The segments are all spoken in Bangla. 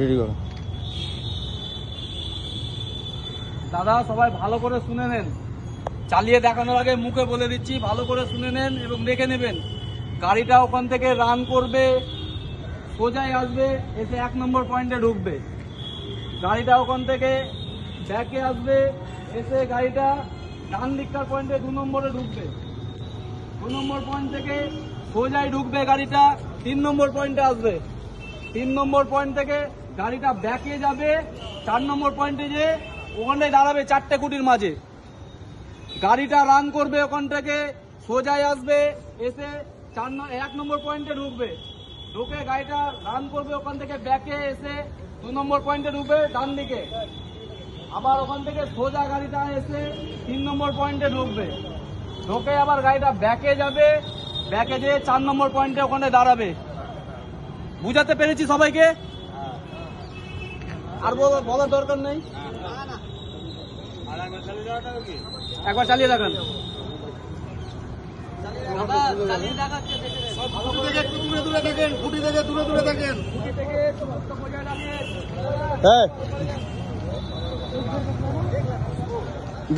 রেডি করো। দাদা সবাই ভালো করে শুনে নেন, চালিয়ে দেখানোর আগে মুখে বলে দিচ্ছি, ভালো করে শুনে নেন এবং দেখে নেবেন। গাড়িটা ওখান থেকে রান করবে, সোজাই আসবে, এসে 1 নম্বর পয়েন্টে ঢুকবে। গাড়িটা ওখান থেকে ব্যাকে আসবে, এসে গাড়িটা ডান দিককার পয়েন্টে 2 নম্বরে ঢুকবে। 2 নম্বর পয়েন্ট থেকে সোজাই ঢুকবে গাড়িটা, 3 নম্বর পয়েন্টে আসবে। 3 নম্বর পয়েন্ট থেকে গাড়িটা ব্যাকে যাবে, 4 নম্বর পয়েন্টে যে ওখানটায় দাঁড়াবে 4টে খুঁটির মাঝে। গাড়িটা রান করবে, ওখান থেকে সোজাই আসবে, এসে 1 নম্বর পয়েন্টে ঢুকবে। ঢুকে গাড়িটা রান করবে, ওখান থেকে ব্যাকে এসে 2 নম্বর পয়েন্টে ঢুকবে ডান দিকে। আবার ওখান থেকে সোজা গাড়িটা এসে 3 নম্বর পয়েন্টে ঢুকবে। ঢুকে আবার গাড়িটা ব্যাকে যাবে, ব্যাকে যেয়ে 4 নম্বর পয়েন্টে ওখানে দাঁড়াবে। বুঝাতে পেরেছি সবাইকে? আর বলার দরকার নেই, একবার চালিয়ে দেখান।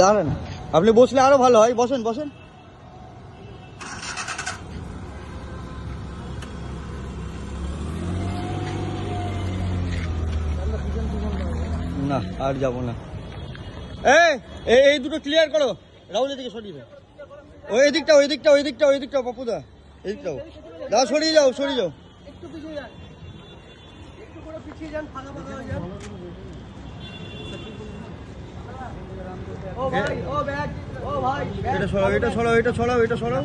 দাঁড়ান, আপনি বসলে আরো ভালো হয়, বসেন বসেন। না আর যাবো না। এই দুটো ক্লিয়ার করো, রাহুল এদিকে সরিয়ে দাও। ওই দিকটা ওই দিকটা ওই দিকটা ওই দিকটা পপুদা, এদিকটাও দাও, সরিয়ে যাও সরিয়ে যাও। একটু পিছিয়ে যান, একটু করে পিছিয়ে যান, ফাঁকা ফাঁকা হয়ে যান। ও ভাই, ও ব্যাগ, ও ভাই, এটা সরাও, এটা সরাও, এটা সরাও, এটা সরাও।